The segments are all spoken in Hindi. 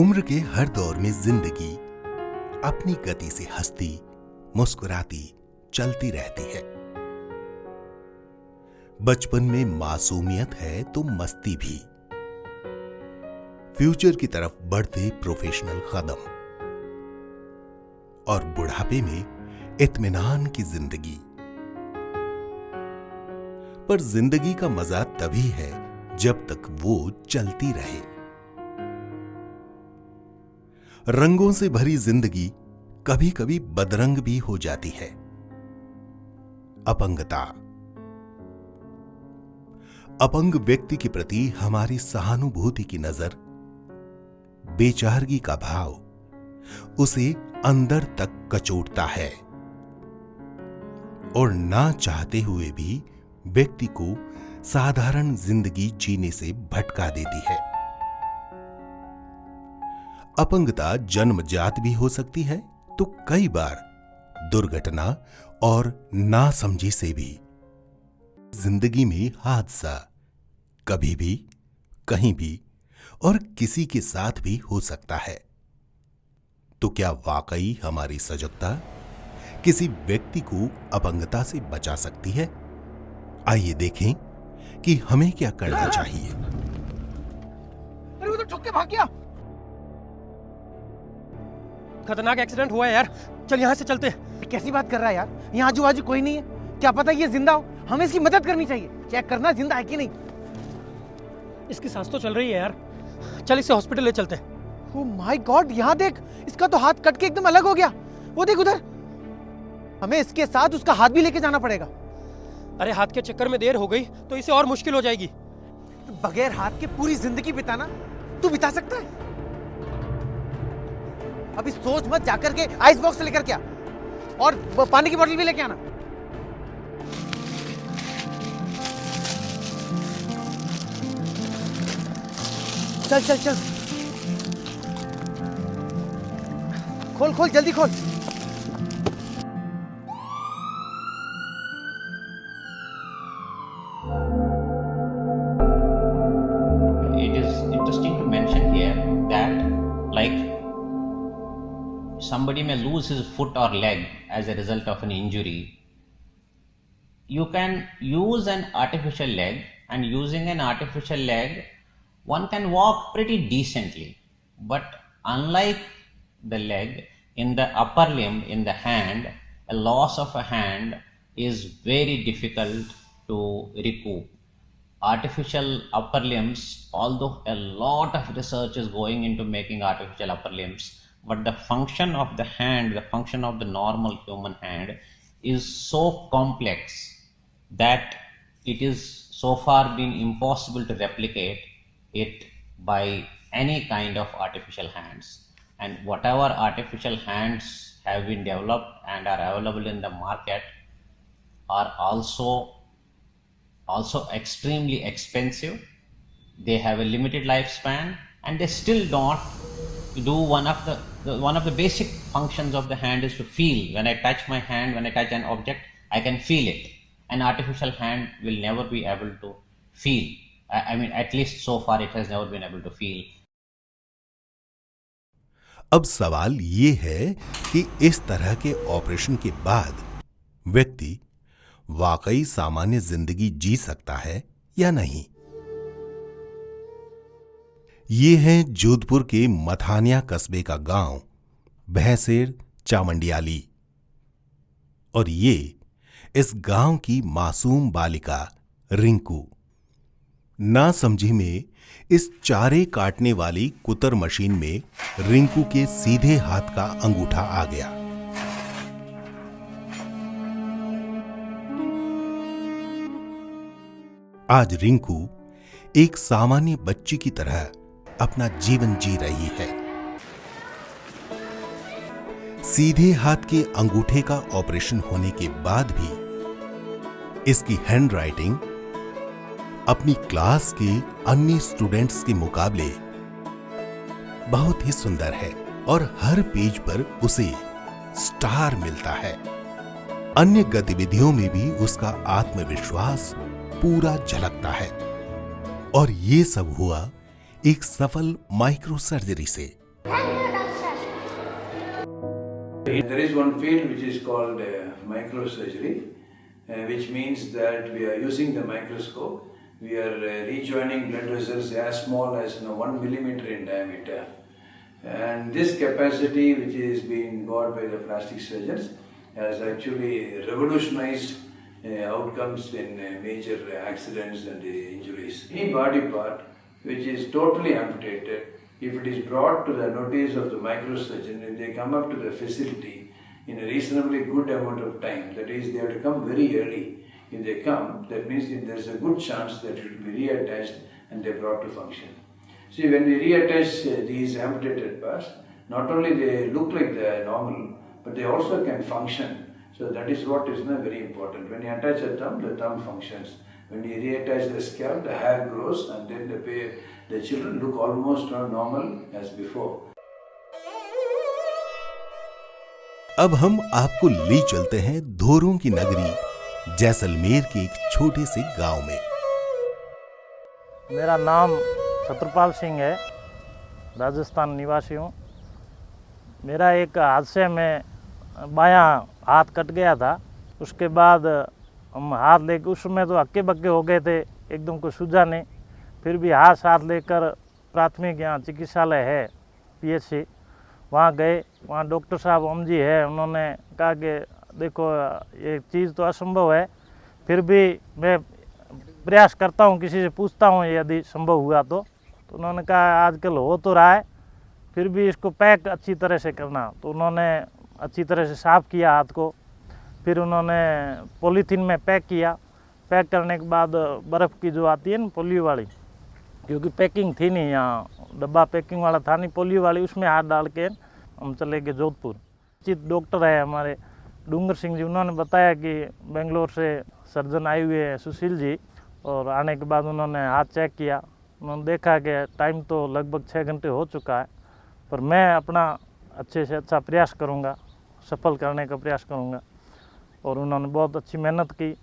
उम्र के हर दौर में जिंदगी अपनी गति से हंसती मुस्कुराती चलती रहती है। बचपन में मासूमियत है तो मस्ती भी, फ्यूचर की तरफ बढ़ते प्रोफेशनल कदम और बुढ़ापे में इत्मीनान की जिंदगी। पर जिंदगी का मजा तभी है जब तक वो चलती रहे। रंगों से भरी जिंदगी कभी कभी बदरंग भी हो जाती है। अपंगता। अपंग व्यक्ति के प्रति हमारी सहानुभूति की नजर, बेचारगी का भाव उसे अंदर तक कचोटता है और ना चाहते हुए भी व्यक्ति को साधारण जिंदगी जीने से भटका देती है। अपंगता जन्मजात भी हो सकती है तो कई बार दुर्घटना और नासमझी से भी। जिंदगी में हादसा कभी भी, कहीं भी और किसी के साथ भी हो सकता है। तो क्या वाकई हमारी सजगता किसी व्यक्ति को अपंगता से बचा सकती है? आइए देखें कि हमें क्या करना चाहिए। अरे वो तो ठोक के भाग गया। खतरनाक एक्सीडेंट हुआ है यार, चल यहाँ से चलते। कैसी बात कर रहा है यार, यहाँ आजू बाजू कोई नहीं है, क्या पता ये जिंदा हो, हमें इसकी मदद करनी चाहिए। चेक करना जिंदा है कि नहीं। इसकी सांस तो चल रही है यार, चल इसे हॉस्पिटल ले चलते। ओह माय गॉड, यहाँ देख, इसका तो हाथ कट के एकदम अलग हो गया। वो देख उधर, हमें इसके साथ उसका हाथ भी लेके जाना पड़ेगा। अरे हाथ के चक्कर में देर हो गई तो इसे और मुश्किल हो जाएगी। बगैर हाथ के पूरी जिंदगी बिताना तू बिता सकता है? अभी सोच मत, जाकर के आइस बॉक्स लेकर क्या और पानी की बोतल भी लेके आना। चल चल चल, खोल खोल जल्दी खोल। It is interesting to mention here that like somebody may lose his foot or leg as a result of an injury. You can use an artificial leg, and using an artificial leg one can walk pretty decently, but unlike the leg, in the upper limb, in the hand, a loss of a hand is very difficult to recoup. Artificial upper limbs, although a lot of research is going into making artificial upper limbs, but the function of the hand, the function of the normal human hand is so complex that it is so far been impossible to replicate it by any kind of artificial hands. And whatever artificial hands have been developed and are available in the market are also extremely expensive. They have a limited lifespan, and they still don't do one of the basic functions of the hand is to feel. When I touch my hand, when I touch an object, I can feel it. An artificial hand will never be able to feel. I mean, at least so far it has never been able to feel. अब सवाल ये है कि इस तरह के ऑपरेशन के बाद व्यक्ति वाकई सामान्य जिंदगी जी सकता है या नहीं। ये है जोधपुर के मथानिया कस्बे का गांव भैंसेर चामंडियाली, और ये इस गांव की मासूम बालिका रिंकू। नासमझी में इस चारे काटने वाली कुतर मशीन में रिंकू के सीधे हाथ का अंगूठा आ गया। आज रिंकू एक सामान्य बच्ची की तरह अपना जीवन जी रही है। सीधे हाथ के अंगूठे का ऑपरेशन होने के बाद भी इसकी हैंडराइटिंग अपनी क्लास के अन्य स्टूडेंट्स के मुकाबले बहुत ही सुंदर है और हर पेज पर उसे स्टार मिलता है। अन्य गतिविधियों में भी उसका आत्मविश्वास पूरा झलकता है। और ये सब हुआ एक सफल माइक्रो सर्जरी से। There is one field which is called microsurgery, which means that we are using the microscope. We are rejoining blood vessels as small as 1 millimeter in diameter. And this capacity, which is being got by the plastic surgeons, has actually revolutionized outcomes in major accidents and injuries. Any body part which is totally amputated, if it is brought to the notice of the microsurgeon and they come up to the facility in a reasonably good amount of time, that is, they have to come very early. If they come, that means there is a good chance that it will be reattached and they brought to function. See, when we reattach these amputated parts, not only they look like they are normal, but they also can function. So that is what is very important. When you attach a thumb, the thumb functions. When you reattach the scalp, the hair grows, and then the children look almost normal as before. अब हम आपको ले चलते हैं धोरों की नगरी जैसलमेर के एक छोटे से गांव में। मेरा नाम छत्रपाल सिंह है, राजस्थान निवासी हूँ। मेरा एक हादसे में बायां हाथ कट गया था। उसके बाद हम हाथ लेकर, उस समय तो हक्के बक्के हो गए थे, एकदम को सूझा नहीं। फिर भी हाथ लेकर प्राथमिक यहाँ चिकित्सालय है PHC, वहाँ गए। वहाँ डॉक्टर साहब ओम जी है, उन्होंने कहा कि देखो ये चीज़ तो असंभव है, फिर भी मैं प्रयास करता हूँ, किसी से पूछता हूँ यदि संभव हुआ तो उन्होंने कहा आजकल हो तो रहा है, फिर भी इसको पैक अच्छी तरह से करना। तो उन्होंने अच्छी तरह से साफ़ किया हाथ को, फिर उन्होंने पॉलीथीन में पैक किया। पैक करने के बाद बर्फ़ की जो आती है ना पोलियो वाली, क्योंकि पैकिंग थी नहीं, यहाँ डब्बा पैकिंग वाला था नहीं, पोलियो वाली, उसमें हाथ डाल के हम चले गए जोधपुर। चित डॉक्टर है हमारे डूंगर सिंह जी, उन्होंने बताया कि बेंगलोर से सर्जन आए हुए हैं सुशील जी, और आने के बाद उन्होंने हाथ चेक किया। उन्होंने देखा कि टाइम तो लगभग 6 घंटे हो चुका है, पर मैं अपना अच्छे से अच्छा प्रयास करूँगा, सफल करने का प्रयास करूँगा। और उन्होंने बहुत अच्छी मेहनत की,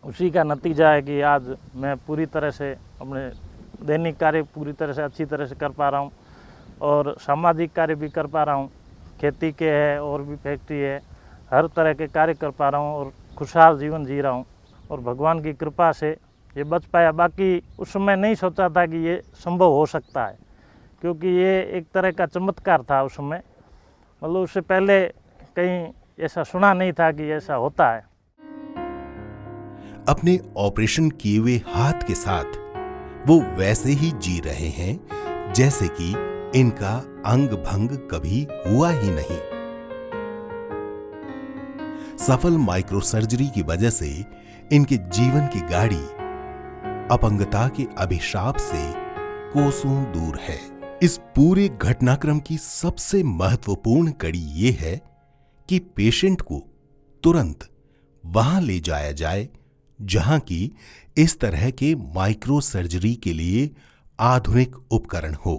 उसी का नतीजा है कि आज मैं पूरी तरह से अपने दैनिक कार्य पूरी तरह से अच्छी तरह से कर पा रहा हूँ, और सामाजिक कार्य भी कर पा रहा हूँ। खेती के है और भी फैक्ट्री है, हर तरह के कार्य कर पा रहा हूँ और खुशहाल जीवन जी रहा हूँ, और भगवान की कृपा से ये बच पाया। बाकी उस समय नहीं सोचा था कि ये संभव हो सकता है, क्योंकि ये एक तरह का चमत्कार था उस समय, मतलब उससे पहले कहीं ऐसा सुना नहीं था कि ऐसा होता है। अपने ऑपरेशन किए हुए हाथ के साथ वो वैसे ही जी रहे हैं जैसे कि इनका अंग भंग कभी हुआ ही नहीं। सफल माइक्रो सर्जरी की वजह से इनके जीवन की गाड़ी अपंगता के अभिशाप से कोसों दूर है। इस पूरे घटनाक्रम की सबसे महत्वपूर्ण कड़ी ये है कि पेशेंट को तुरंत वहां ले जाया जाए जहां की इस तरह के माइक्रो सर्जरी के लिए आधुनिक उपकरण हो।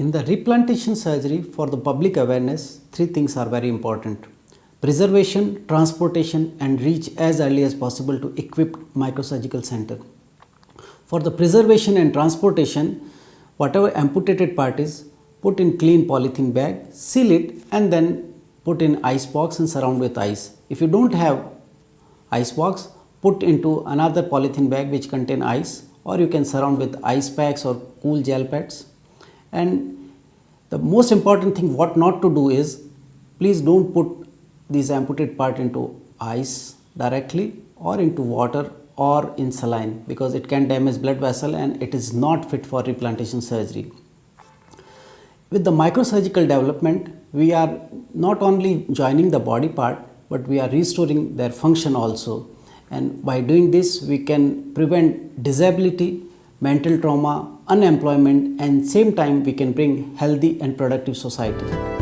In the replantation surgery, for the public awareness, 3 things are very important: preservation, transportation, and reach as early as possible to equipped microsurgical center. For the preservation and transportation, whatever amputated part is put in clean polythene bag, seal it, and then put in ice box and surround with ice. If you don't have ice box, put into another polythene bag which contain ice, or you can surround with ice packs or cool gel pads. And the most important thing what not to do is, please don't put these amputated part into ice directly or into water or in saline, because it can damage blood vessel and it is not fit for replantation surgery. With the microsurgical development, we are not only joining the body part, but we are restoring their function also. And by doing this, we can prevent disability, mental trauma, unemployment, and same time we can bring healthy and productive society.